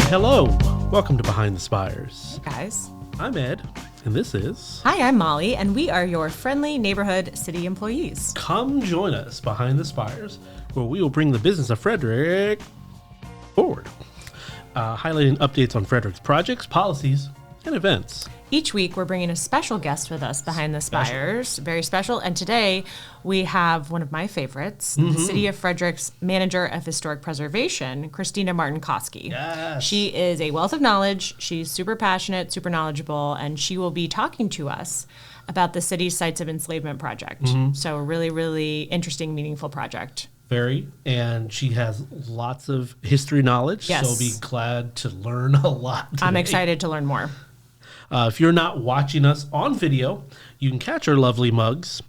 Hello, welcome to Behind the Spires. Hey guys. I'm Ed, and this is... Hi, I'm Molly, and we are your friendly neighborhood city employees. Come join us behind the Spires, where we will bring the business of Frederick forward, highlighting updates on Frederick's projects, policies, and events. Each week, we're bringing a special guest with us behind the Spires, very special. And today, we have one of my favorites, the City of Frederick's Manager of Historic Preservation, Christina Martinkosky. Yes. She is a wealth of knowledge. She's super passionate, super knowledgeable, and she will be talking to us about the city's Sites of Enslavement Project. So a really, really interesting, meaningful project. Very, and she has lots of history knowledge, Yes. so I'll be glad to learn a lot today. I'm excited to learn more. If you're not watching us on video, you can catch our lovely mugs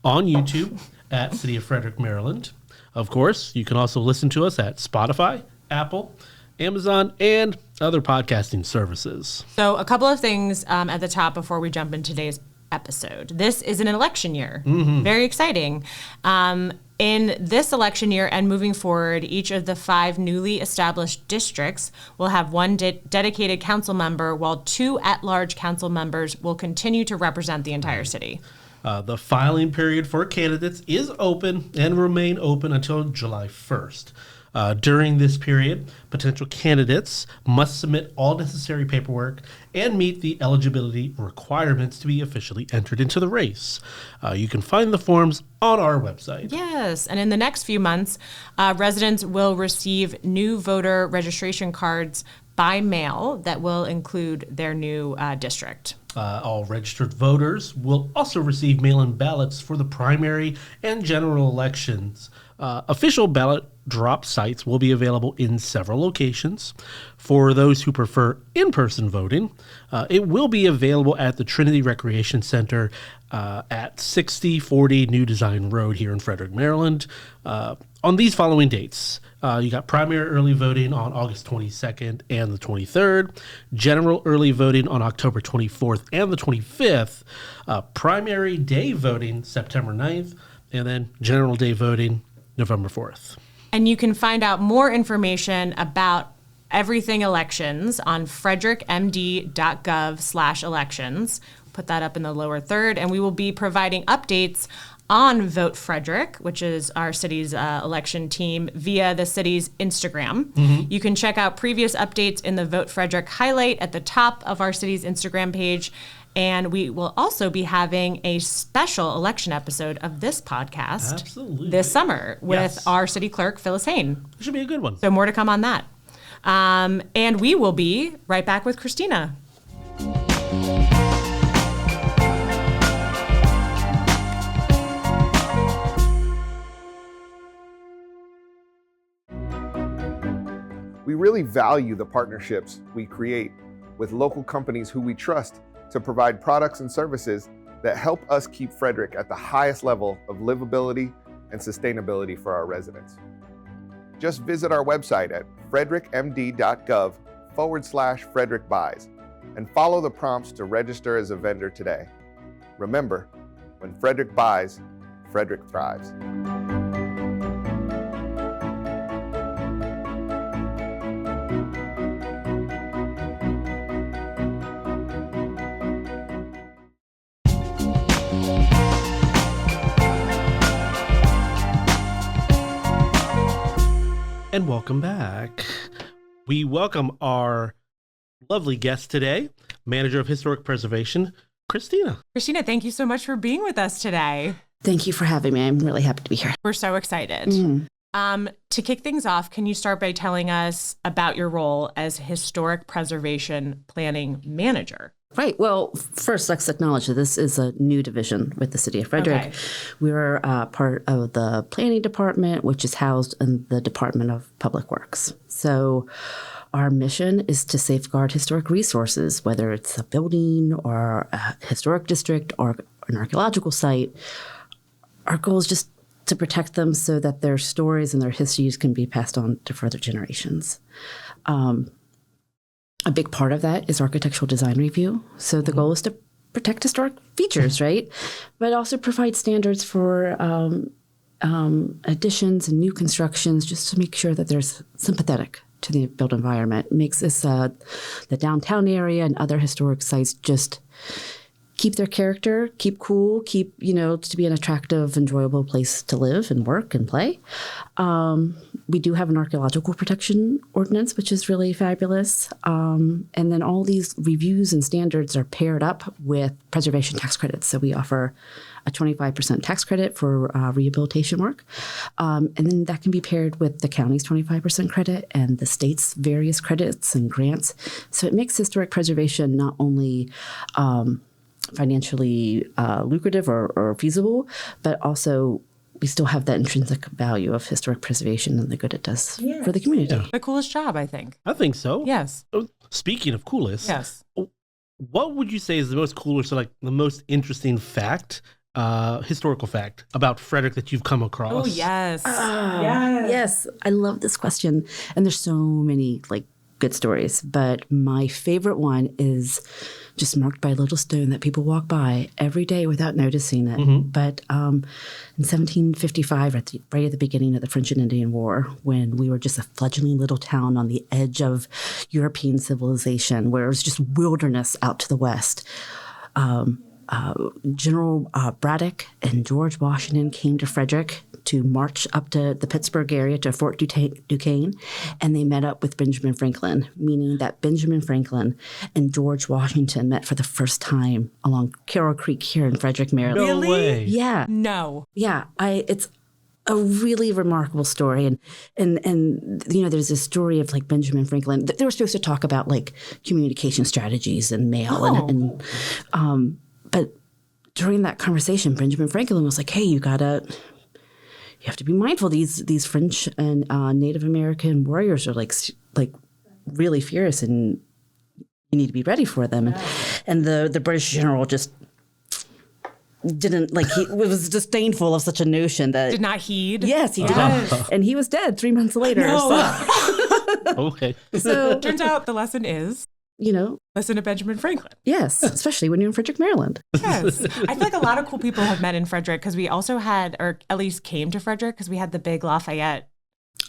on YouTube at City of Frederick, Maryland. Of course, you can also listen to us at Spotify, Apple, Amazon, and other podcasting services. So a couple of things at the top before we jump into today's episode. This is an election year. Very exciting. In this election year and moving forward, each of the 5 newly established districts will have one dedicated council member, while 2 at-large council members will continue to represent the entire city. The filing period for candidates is open and remain open until July 1st. During this period, potential candidates must submit all necessary paperwork and meet the eligibility requirements to be officially entered into the race. You can find the forms on our website. Yes, and in the next few months, residents will receive new voter registration cards by mail that will include their new district. All registered voters will also receive mail-in ballots for the primary and general elections. Official ballot drop sites will be available in several locations. For those who prefer in-person voting, it will be available at the Trinity Recreation Center at 6040 New Design Road here in Frederick, Maryland. On these following dates, you got primary early voting on August 22nd and the 23rd, general early voting on October 24th and the 25th, primary day voting September 9th, and then general day voting November 4th. And you can find out more information about everything elections on frederickmd.gov/elections. Put that up in the lower third, and we will be providing updates on Vote Frederick, which is our city's election team, via the city's Instagram. You can check out previous updates in the Vote Frederick highlight at the top of our city's Instagram page. And we will also be having a special election episode of this podcast this summer with our city clerk, Phyllis Hain. It should be a good one. So more to come on that. And we will be right back with Christina. We really value the partnerships we create with local companies who we trust to provide products and services that help us keep Frederick at the highest level of livability and sustainability for our residents. Just visit our website at frederickmd.gov/Frederick Buys and follow the prompts to register as a vendor today. Remember, when Frederick buys, Frederick thrives. And welcome back. We welcome our lovely guest today, Manager of Historic Preservation, Christina. Christina, thank you so much for being with us today. Thank you for having me. I'm really happy to be here. We're so excited. To kick things off, can you start by telling us about your role as Historic Preservation Planning Manager? Right. Well, first, let's acknowledge that this is a new division with the City of Frederick. Okay. We're part of the Planning Department, which is housed in the Department of Public Works. So our mission is to safeguard historic resources, whether it's a building or a historic district or an archaeological site. Our goal is just to protect them so that their stories and their histories can be passed on to further generations. A big part of that is architectural design review. So the goal is to protect historic features, right? But also provide standards for additions and new constructions, just to make sure that there's sympathetic to the built environment. Makes this the downtown area and other historic sites just keep their character, keep cool, keep, to be an attractive, enjoyable place to live and work and play. We do have an archaeological protection ordinance, which is really fabulous. And then all these reviews and standards are paired up with preservation tax credits. So we offer a 25% tax credit for rehabilitation work. And then that can be paired with the county's 25% credit and the state's various credits and grants. So it makes historic preservation not only financially lucrative or feasible, but also we still have that intrinsic value of historic preservation and the good it does for the community. Yeah. The coolest job, I think. I think so. Yes. Speaking of coolest, Yes. what would you say is the most coolest, or like the most interesting fact, historical fact about Frederick that you've come across? Oh, yes. Yes, I love this question. And there's so many good stories, but my favorite one is just marked by a little stone that people walk by every day without noticing it. Mm-hmm. But in 1755, right at the beginning of the French and Indian War, when we were just a fledgling little town on the edge of European civilization, where it was just wilderness out to the west, General Braddock and George Washington came to Frederick to march up to the Pittsburgh area to Fort Duquesne, and they met up with Benjamin Franklin, meaning that Benjamin Franklin and George Washington met for the first time along Carroll Creek here in Frederick, Maryland. No way. Yeah. No. Yeah. It's a really remarkable story. And there's this story of Benjamin Franklin. They were supposed to talk about communication strategies and mail but during that conversation, Benjamin Franklin was like, "Hey, you have to be mindful. These French and Native American warriors are really fierce, and you need to be ready for them." And the British general just didn't he was disdainful of such a notion that Did not heed. Yes, he did, and he was dead 3 months later. No. Okay. So Turns out the lesson is listen to Benjamin Franklin. Yes, especially when you're in Frederick, Maryland. Yes. I feel like a lot of cool people have met in Frederick because we also had, or at least came to Frederick because we had the big Lafayette.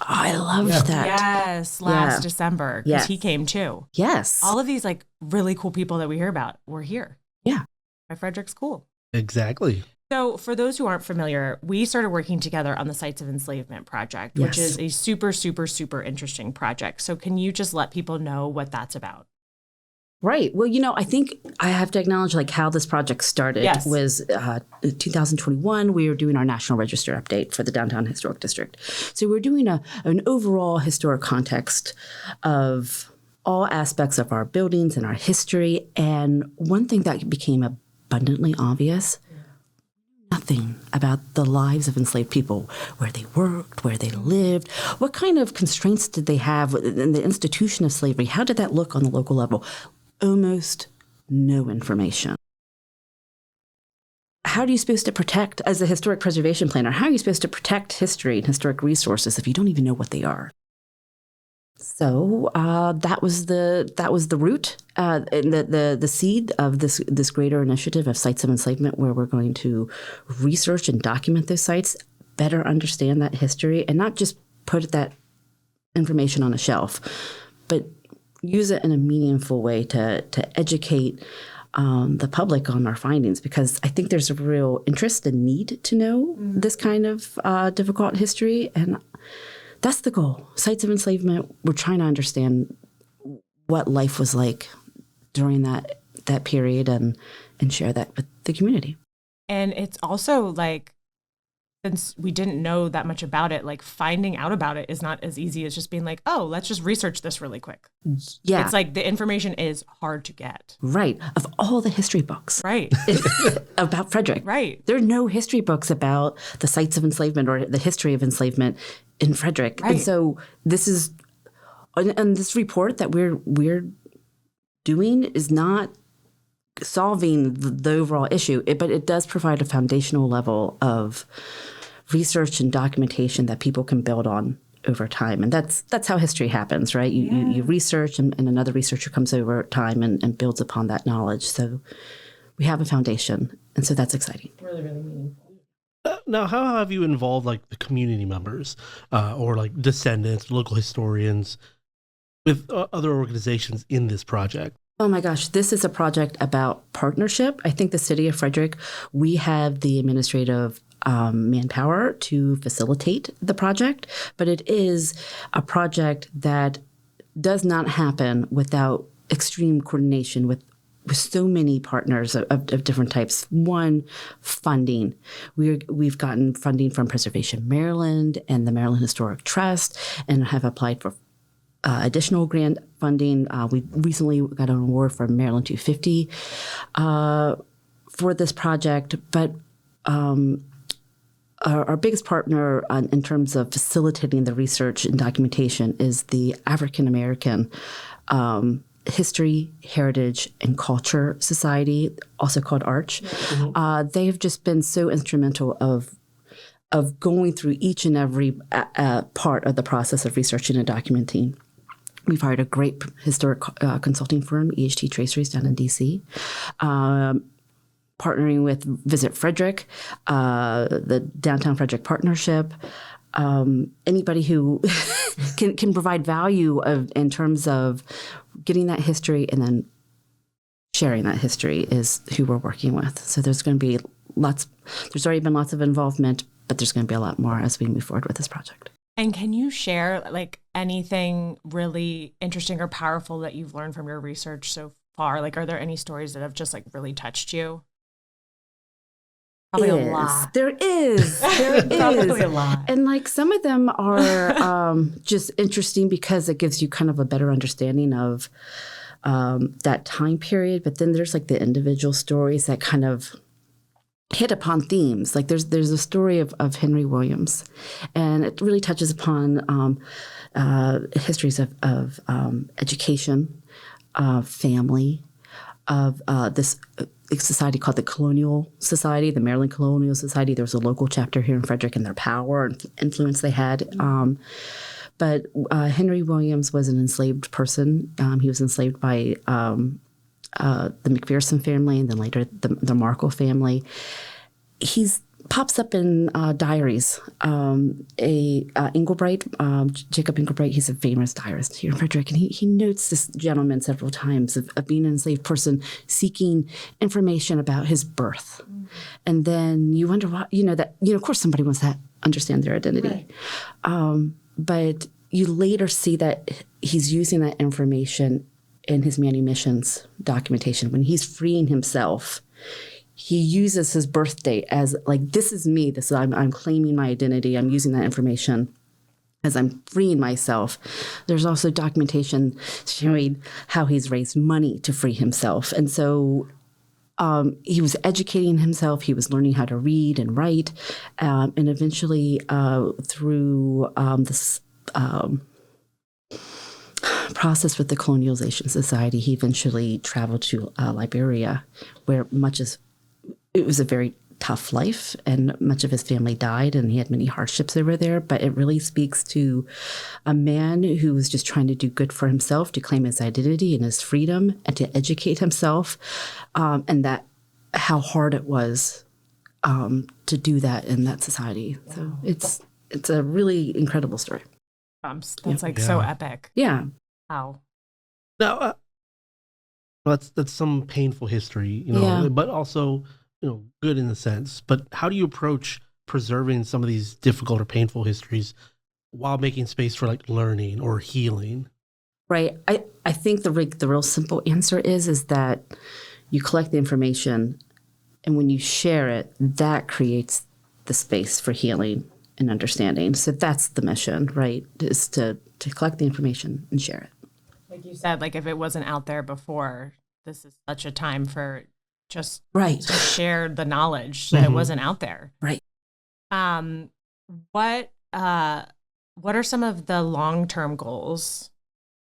Oh, I loved that. Yes, last December because he came too. Yes. All of these really cool people that we hear about were here. Yeah. By Frederick School. Exactly. So for those who aren't familiar, we started working together on the Sites of Enslavement Project, which is a super, super, super interesting project. So can you just let people know what that's about? Right. Well, I think I have to acknowledge how this project started. Yes. Was 2021. We were doing our National Register update for the Downtown Historic District. So we're doing an overall historic context of all aspects of our buildings and our history. And one thing that became abundantly obvious, nothing about the lives of enslaved people, where they worked, where they lived, what kind of constraints did they have in the institution of slavery? How did that look on the local level? Almost no information. How are you supposed to protect, as a historic preservation planner, how are you supposed to protect history and historic resources if you don't even know what they are? So that was the root, and the seed of this greater initiative of Sites of Enslavement, where we're going to research and document those sites, better understand that history, and not just put that information on a shelf, but use it in a meaningful way to educate the public on our findings, because I think there's a real interest and need to know this kind of difficult history, and that's the goal. Sites of Enslavement, we're trying to understand what life was like during that period and share that with the community. And it's also since we didn't know that much about it, finding out about it is not as easy as just being oh, let's just research this really quick. Yeah. It's the information is hard to get. Right. Of all the history books. Right. About Frederick. Right. There are no history books about the sites of enslavement or the history of enslavement in Frederick. Right. And so this is, and this report that we're doing is not solving the overall issue, but it does provide a foundational level of research and documentation that people can build on over time. And that's how history happens, right? You research and another researcher comes over time and builds upon that knowledge. So we have a foundation. And so that's exciting. Really, really meaningful. Now, how have you involved like the community members or like descendants, local historians with other organizations in this project? Oh my gosh, this is a project about partnership. I think the city of Frederick, we have the administrative manpower to facilitate the project, but it is a project that does not happen without extreme coordination with so many partners of different types. One, funding. We've gotten funding from Preservation Maryland and the Maryland Historic Trust and have applied for additional grant funding. We recently got an award from Maryland 250 for this project, but our biggest partner in terms of facilitating the research and documentation is the African American History, Heritage, and Culture Society, also called ARCH. Mm-hmm. They have just been so instrumental of going through each and every part of the process of researching and documenting. We've hired a great historic consulting firm, EHT Traceries, down in D.C., partnering with Visit Frederick, the Downtown Frederick Partnership. Anybody who can provide value in terms of getting that history and then sharing that history is who we're working with. So there's going to be there's already been lots of involvement, but there's going to be a lot more as we move forward with this project. And can you share like anything really interesting or powerful that you've learned from your research so far? Like, are there any stories that have just like really touched you? Probably a lot. There is. Probably a lot. And like some of them are just interesting because it gives you kind of a better understanding of that time period. But then there's like the individual stories that kind of hit upon themes. Like there's a story of Henry Williams, and it really touches upon histories of education, family, of this society called the Colonial Society, the Maryland Colonial Society. There was a local chapter here in Frederick and their power and influence they had. But Henry Williams was an enslaved person. He was enslaved by the McPherson family and then later the Markle family. He's pops up in diaries. Englebright, Jacob Englebright, he's a famous diarist here in Frederick, and he notes this gentleman several times of being an enslaved person seeking information about his birth. Mm-hmm. And then you wonder why, of course somebody wants to understand their identity. Right. But you later see that he's using that information in his manumissions documentation. When he's freeing himself, he uses his birth date as like, this is me. I'm claiming my identity. I'm using that information as I'm freeing myself. There's also documentation showing how he's raised money to free himself. And so he was educating himself. He was learning how to read and write. And eventually through this process with the Colonialization Society, he eventually traveled to Liberia, where it was a very tough life, and much of his family died, and he had many hardships over there. But it really speaks to a man who was just trying to do good for himself, to claim his identity and his freedom, and to educate himself, and that how hard it was to do that in that society. So it's a really incredible story. That's so epic. Yeah. Wow. Now, that's some painful history, but also, good in a sense. But how do you approach preserving some of these difficult or painful histories while making space for like learning or healing? Right. I think the real simple answer is that you collect the information, and when you share it, that creates the space for healing and understanding. So that's the mission, right? Is to collect the information and share it. Like you said, like if it wasn't out there before, this is such a time for just to share the knowledge that it wasn't out there. Right. What are some of the long-term goals?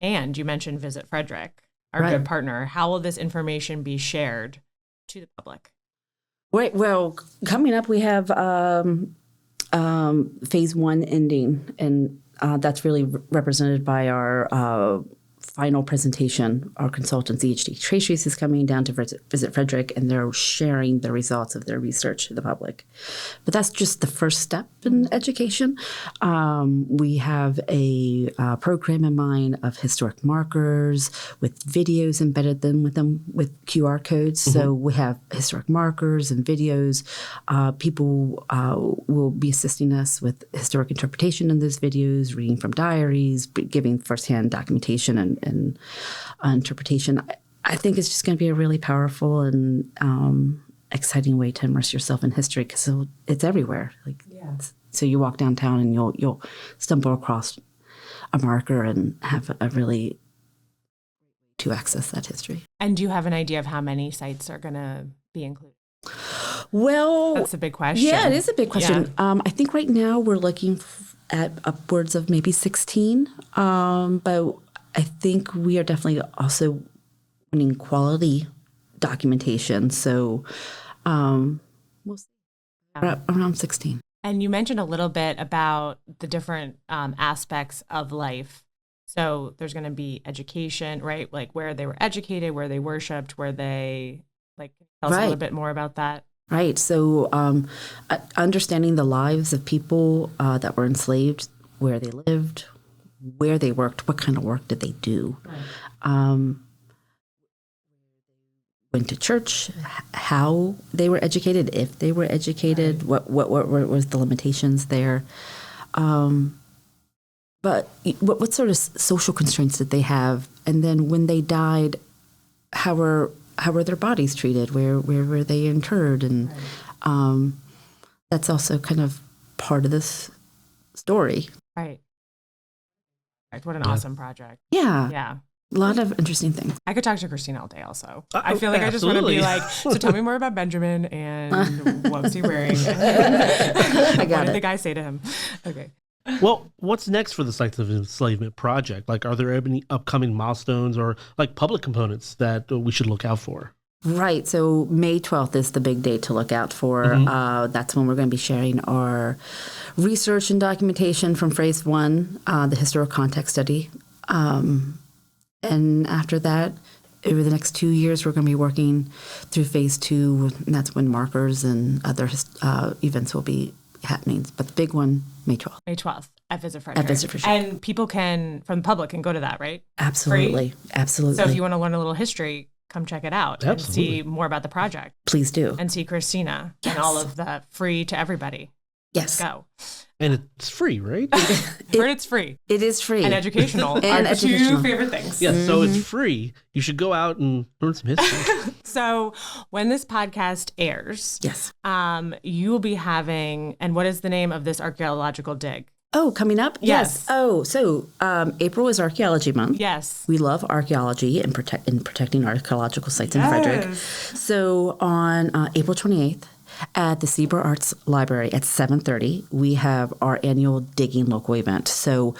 And you mentioned Visit Frederick, our good partner. How will this information be shared to the public? Right. Well, coming up, we have phase 1 ending, and that's really represented by our final presentation, our consultant, EHD Tracy's, is coming down to visit Frederick, and they're sharing the results of their research to the public. But that's just the first step in education. We have a program in mind of historic markers with videos embedded with QR codes. Mm-hmm. So we have historic markers and videos. People will be assisting us with historic interpretation in those videos, reading from diaries, giving firsthand documentation and interpretation. I think it's just going to be a really powerful and exciting way to immerse yourself in history, because it's everywhere. So you walk downtown and you'll stumble across a marker and have a really to access that history. And do you have an idea of how many sites are going to be included? Well, that's a big question. Yeah, it is a big question. Yeah. I think right now we're looking at upwards of maybe 16, but I think we are definitely also wanting quality documentation. So we'll see. Around 16. And you mentioned a little bit about the different aspects of life. So there's going to be education, right? Like where they were educated, where they worshiped, where they, like, tell us a little bit more about that. Right. So understanding the lives of people that were enslaved, where they lived, where they worked, what kind of work did they do? Right. Went to church, how they were educated, if they were educated, right. what was the limitations there? But what sort of social constraints did they have? And then when they died, how were their bodies treated? Where were they interred? And right. That's also kind of part of this story. Right. What an awesome project. Yeah. Yeah. A lot of interesting things. I could talk to Christina all day also. I feel like I just want to be like, so tell me more about Benjamin and what was he wearing? What did the guy say to him? Okay. Well, what's next for the Sites of Enslavement Project? Like, are there any upcoming milestones or like public components that we should look out for? Right. So May 12th is the big date to look out for. Mm-hmm. That's when we're going to be sharing our research and documentation from phase 1, the historical context study. And after that, over the next 2 years, we're going to be working through phase 2, and that's when markers and other events will be happening. But the big one, May 12th. May 12th at Visit Frederick. And people from the public can go to that, right? Absolutely. Free? Absolutely. So if you want to learn a little history, come check it out. Absolutely. And see more about the project. Please do. And see Christina and all of that, free to everybody. Yes. Go. And it's free, right? It's free. It is free. And educational. And are two favorite things. Yes, so it's free. You should go out and learn some history. So when this podcast airs, yes, you will be having, and what is the name of this archaeological dig? Oh, coming up? Yes. Oh, so April is Archaeology Month. Yes. We love archaeology and protecting archaeological sites in Frederick. So on April 28th, at the Seaber Arts Library at 7:30, we have our annual Digging Local event. So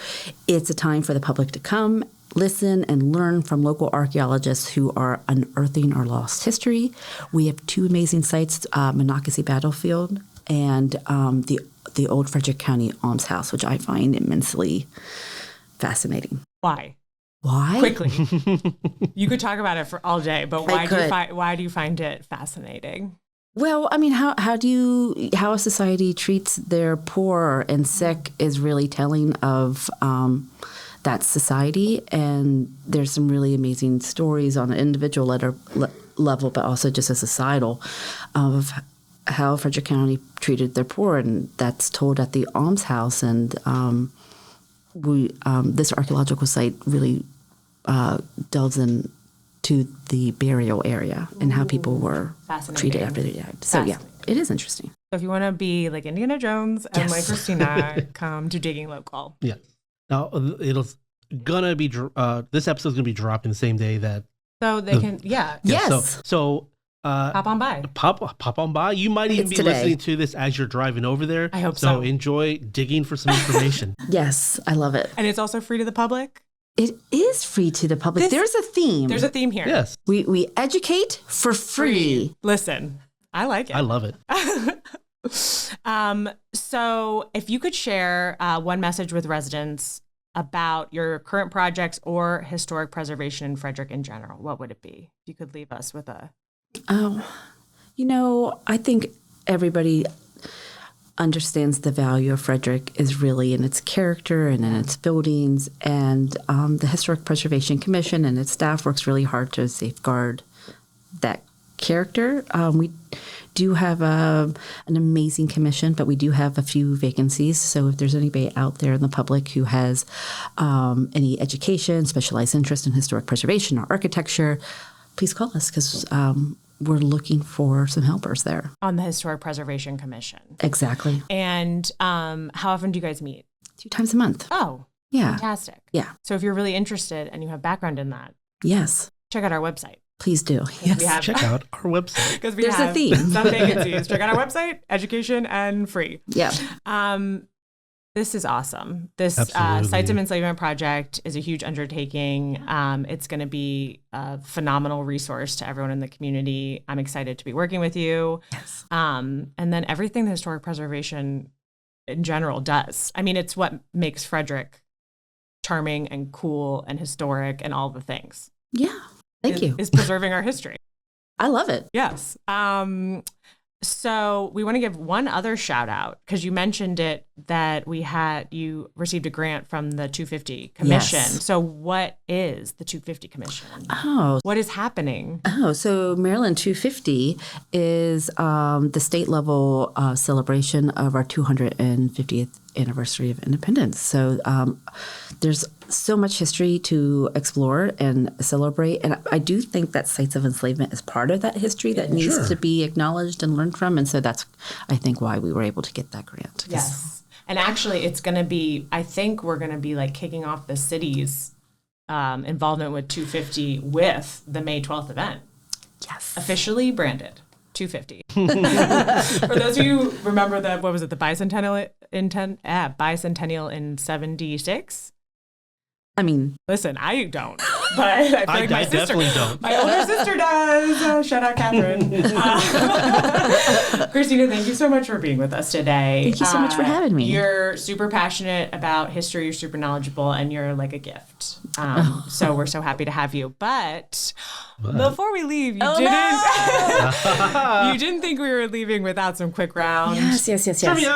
it's a time for the public to come, listen, and learn from local archaeologists who are unearthing our lost history. We have 2 amazing sites, Monocacy Battlefield and the old Frederick County Alms House, which I find immensely fascinating. Why? Quickly. You could talk about it for all day, but why do you find it fascinating? Well, I mean, how a society treats their poor and sick is really telling of that society. And there's some really amazing stories on an individual level, but also just a societal, of how Frederick County treated their poor. And that's told at the Alms House. And this archaeological site really delves in to the burial area and how people were treated after they died. So yeah, it is interesting. So if you want to be like Indiana Jones and like Christina, come to Digging Local. Yeah. Now this episode's gonna be dropping the same day that. So they can, yeah. Yes. So pop on by. Pop on by. You might even be listening to this as you're driving over there. I hope so. So enjoy digging for some information. Yes, I love it. And it's also free to the public. It is free to the public. There's a theme. There's a theme here. Yes. We educate for free. Listen, I like it. I love it. So if you could share one message with residents about your current projects or historic preservation in Frederick in general, what would it be? If you could leave us with a... I think everybody understands the value of Frederick is really in its character and in its buildings. And the Historic Preservation Commission and its staff works really hard to safeguard that character. We do have an amazing commission, but we do have a few vacancies. So if there's anybody out there in the public who has any education, specialized interest in historic preservation or architecture, please call us because we're looking for some helpers there. On the Historic Preservation Commission. Exactly. And how often do you guys meet? 2 times a month. Oh, yeah. Fantastic. Yeah. So if you're really interested and you have background in that, yes, check out our website. Please do. Yes. Check out our website. Because There's a theme. Some vacancies. Check out our website, education and free. Yeah. This is awesome. This Absolutely. Sites of Enslavement Project is a huge undertaking. It's going to be a phenomenal resource to everyone in the community. I'm excited to be working with you. Yes. And then everything the historic preservation in general does. I mean, it's what makes Frederick charming and cool and historic and all the things. Yeah. Thank you. Is preserving our history. I love it. Yes. So we want to give one other shout out because you mentioned it that you received a grant from the 250 Commission. Yes. So what is the 250 Commission? Oh. What is happening? So Maryland 250 is the state level celebration of our 250th anniversary of independence. So there's so much history to explore and celebrate. And I do think that Sites of Enslavement is part of that history that needs to be acknowledged and learned from. And so that's, I think, why we were able to get that grant. Yes. And actually, it's going to be, I think we're going to be like kicking off the city's involvement with 250 with the May 12th event. Yes. Officially branded 250. For those of you who remember the bicentennial in 76? I mean, listen, I don't, but I feel like my sister, definitely don't. My older sister does. Shout out, Catherine. Christina, thank you so much for being with us today. Thank you so much for having me. You're super passionate about history. You're super knowledgeable, and you're like a gift. So we're so happy to have you. But before we leave, you didn't think we were leaving without some quick rounds. Yes. Trivia!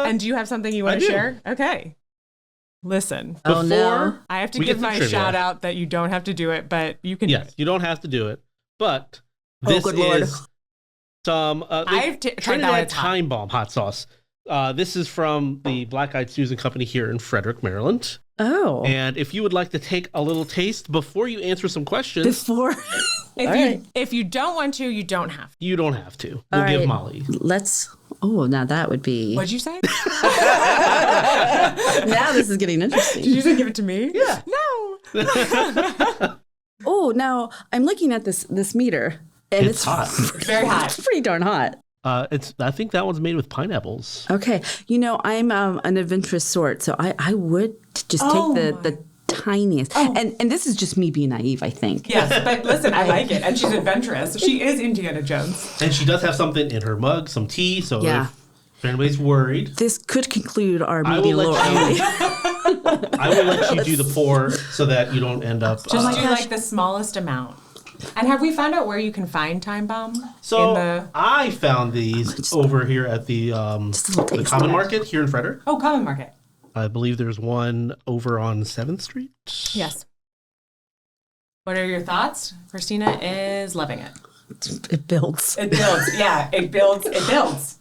And do you have something you want to share? Okay. Listen, Before I have to we give get to my trivia. shout out that you don't have to do it, but you can do Yes, it. you don't have to do it, but this good Lord. is some I've tried that Trinidad one time. Time Bomb hot sauce. This is from the Black Eyed Susan Company here in Frederick, Maryland. Oh. And if you would like to take a little taste before you answer some questions, If you don't want to, you don't have to. you don't have to. We'll give Molly. Now that would be. What'd you say? Now this is getting interesting. Did you say give it to me? Yeah. No. Now I'm looking at this meter, and It's hot. Very hot. It's pretty darn hot. I think that one's made with pineapples. Okay, I'm an adventurous sort, so I would just take the tiniest. And this is just me being naive, I think. Yes, but listen, I like it. And she's adventurous. She is Indiana Jones. And she does have something in her mug, some tea, so if anybody's worried, This could conclude our I meeting. will let you do the pour so that you don't end up. Just do like the smallest amount. And have we found out where you can find Time Bomb? So I found these over here at the Common Market here in Frederick. Oh, Common Market. I believe there's one over on 7th Street. Yes. What are your thoughts? Christina is loving it. It builds. It builds. Yeah, it builds. It builds.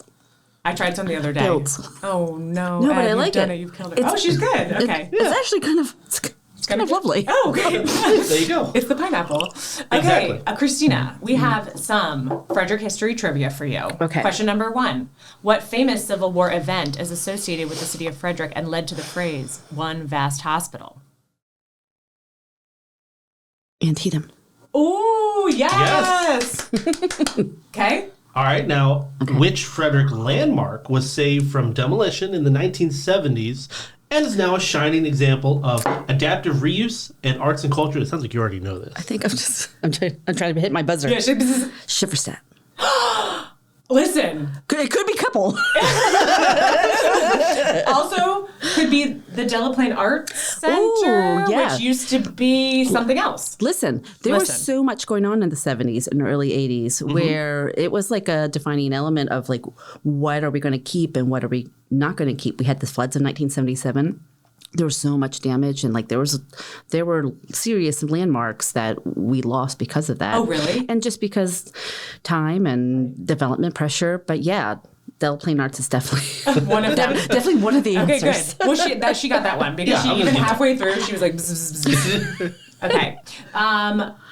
I tried some the other day. Builds. Oh, no. No, but I you've like done it. You've killed it. Oh, she's good. Okay. It's actually kind of lovely. Oh, okay. There you go. It's the pineapple. Okay, Exactly. Christina, we have some Frederick history trivia for you. Okay. Question number 1. What famous Civil War event is associated with the city of Frederick and led to the phrase, one vast hospital? Antietam. Ooh, yes! Okay. All right, now, which Frederick landmark was saved from demolition in the 1970s and is now a shining example of adaptive reuse and arts and culture? It sounds like you already know this. I think I'm trying to hit my buzzer. Yeah, Schifferstadt. listen. It could be couple. Also, could be the Delaplane Arts Center, Ooh, yeah. which used to be something else. Listen, there was so much going on in the 70s and early 80s where it was like a defining element of like, what are we going to keep and what are we not going to keep? We had the floods in 1977. There was so much damage, and like there were serious landmarks that we lost because of that. Oh, really? And just because time and development pressure. But yeah, Delaplane Arts is definitely one of them. Definitely one of the Okay, answers. good. Well, she got that one because she even halfway through she was like, bzz, bzz, bzz. Okay.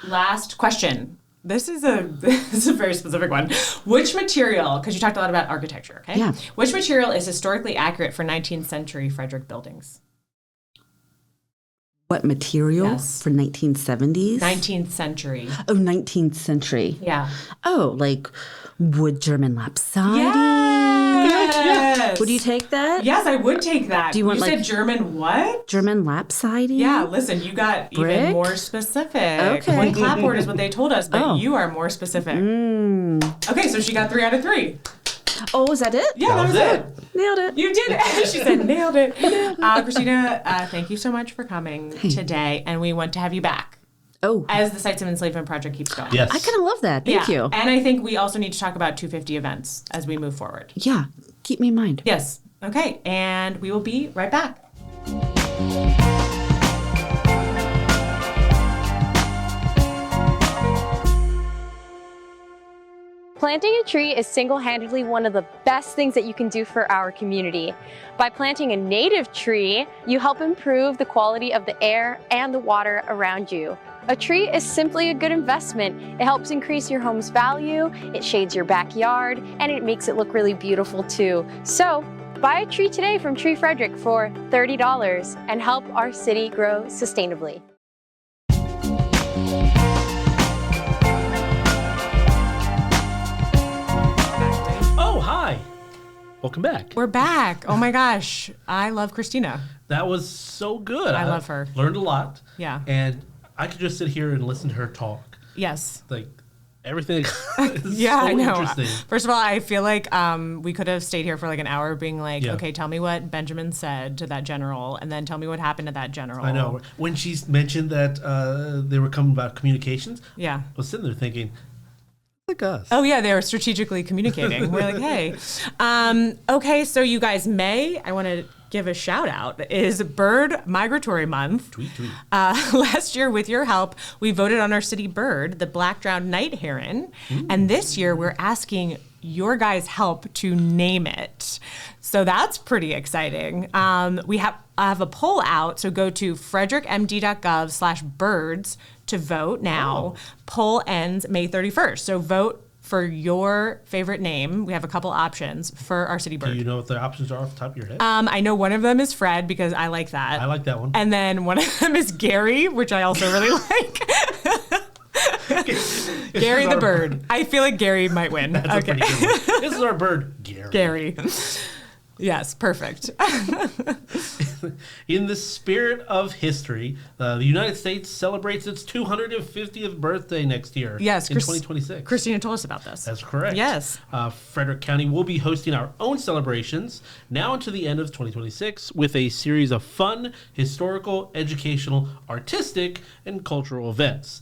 Last question. This is a very specific one. Which material? Because you talked a lot about architecture. Okay. Yeah. Which material is historically accurate for 19th century Frederick buildings? What material Yes. for 1970s? 19th century. Oh, 19th century. Yeah. Oh, like wood German lap siding. Yes. Would you take that? Yes, I would take that. Do you want, said like- German what? German lap siding? Yeah, listen, you got Brick? even more specific. Okay. One clapboard is what they told us, but Oh. you are more specific. Okay, so she got 3 out of 3. Oh, is that it? Yeah, that was it. Nailed it. You did it. She said, nailed it. Christina, thank you so much for coming today, and we want to have you back Oh, as the Sites of Enslavement Project keeps going. Yes. I kind of love that. Thank you. And I think we also need to talk about 250 events as we move forward. Yeah, keep me in mind. Yes. Okay, and we will be right back. Planting a tree is single-handedly one of the best things that you can do for our community. By planting a native tree, you help improve the quality of the air and the water around you. A tree is simply a good investment. It helps increase your home's value, it shades your backyard, and it makes it look really beautiful too. So, buy a tree today from Tree Frederick for $30 and help our city grow sustainably. Oh, hi. Welcome back. We're back. Oh my gosh. I love Christina. That was so good. I love her. Learned a lot. Yeah. And I could just sit here and listen to her talk. Yes. Like, everything is Yeah, so I know. interesting. First of all, I feel like we could have stayed here for like an hour being like, Yeah. okay, tell me what Benjamin said to that general, and then tell me what happened to that general. I know. When she's mentioned that they were coming about communications, Yeah. I was sitting there thinking, like us. Oh yeah, they were strategically communicating. We're like, hey, okay, so you guys, I want to give a shout out, is Bird Migratory Month. Tweet. Last year, with your help, we voted on our city bird, the black-drowned night heron, and this year we're asking your guys' help to name it. So that's pretty exciting. I have a poll out, so go to frederickmd.gov/birds to vote now. Poll ends May 31st, so vote for your favorite name. We have a couple options for our city bird. Do you know what the options are off the top of your head? I know one of them is Fred because I like that. I like that one. And then one of them is Gary, which I also really like. Gary the bird. I feel like Gary might win. That's a pretty good one. This is our bird, Gary. Gary. Yes, perfect. In the spirit of history, the United States celebrates its 250th birthday next year. Yes, in 2026. Christina told us about this. That's correct. Yes. Frederick County will be hosting our own celebrations now until the end of 2026 with a series of fun, historical, educational, artistic, and cultural events.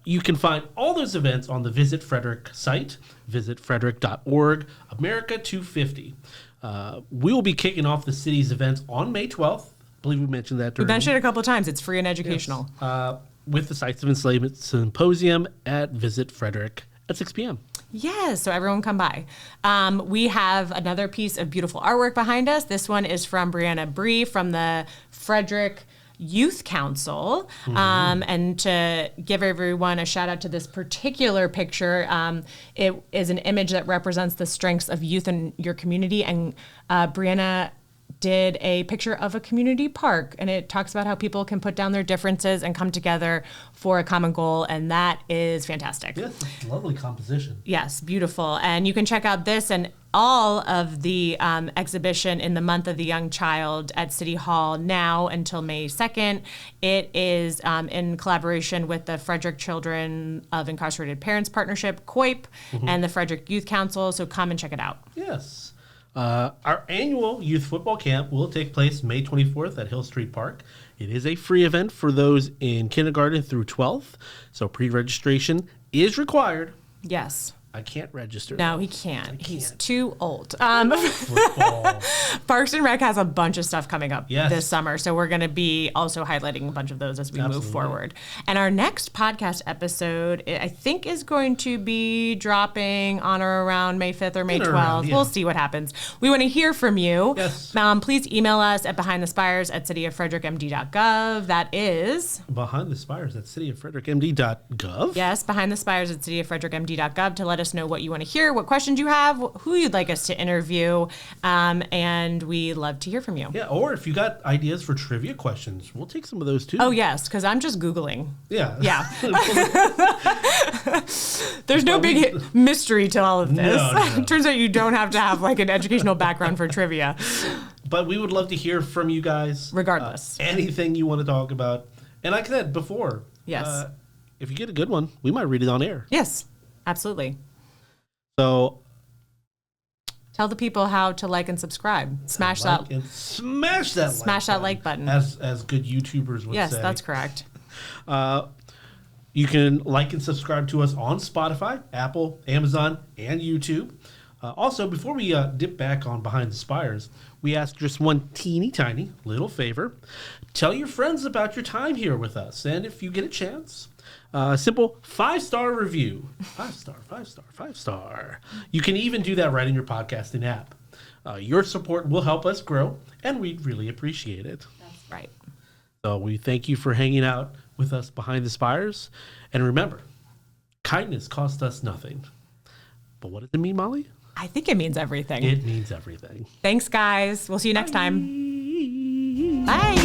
You can find all those events on the Visit Frederick site, visitfrederick.org, America 250. We will be kicking off the city's events on May 12th. I believe we mentioned that during. We mentioned it a couple of times. It's free and educational. With the Sites of Enslavement Symposium at Visit Frederick at 6 p.m. Yes, so everyone come by. We have another piece of beautiful artwork behind us. This one is from Brianna Bree from the Frederick Youth Council. And to give everyone a shout out to this particular picture, it is an image that represents the strengths of youth in your community. And Brianna did a picture of a community park, and it talks about how people can put down their differences and come together for a common goal, and that is fantastic. Yes, it's a lovely composition. Yes, beautiful. And you can check out this and all of the exhibition in the month of the young child at City Hall now until May 2nd. It is in collaboration with the Frederick Children of Incarcerated Parents Partnership, COIP, and the Frederick Youth Council, so come and check it out. Yes. Our annual youth football camp will take place May 24th at Hill Street Park. It is a free event for those in kindergarten through 12th, so pre-registration is required. Yes. I can't register. No, he can't. He's too old. Football. Parks and Rec has a bunch of stuff coming up Yes. this summer, so we're going to be also highlighting a bunch of those as we move forward. And our next podcast episode, I think, is going to be dropping on or around May 5th or May 12th. We'll see what happens. We want to hear from you. Yes. Please email us at behindthespires@cityoffrederickmd.gov. That is... Behind the Spires at cityoffrederickmd.gov. Yes, Behind the Spires at cityoffrederickmd.gov to let us know what you want to hear, what questions you have, who you'd like us to interview, and we love to hear from you. Yeah, or if you got ideas for trivia questions, we'll take some of those too. Oh, yes, because I'm just Googling. Yeah. Yeah. There's no big mystery to all of this. No. Turns out you don't have to have like an educational background for trivia. But we would love to hear from you guys. Regardless. Anything you want to talk about. And like I said before, Yes. If you get a good one, we might read it on air. Yes, absolutely. So tell the people how to like and subscribe. Smash that like button. As good YouTubers would say. Yes, that's correct. You can like and subscribe to us on Spotify, Apple, Amazon, and YouTube. Also, before we dip back on Behind the Spires, we ask just one teeny tiny little favor. Tell your friends about your time here with us. And if you get a chance, simple 5-star review. 5-star, 5-star, 5-star. You can even do that right in your podcasting app. Your support will help us grow, and we'd really appreciate it. That's right. So we thank you for hanging out with us Behind the Spires. And remember, kindness costs us nothing. But what does it mean, Molly? I think it means everything. It means everything. Thanks, guys. We'll see you next time. Bye.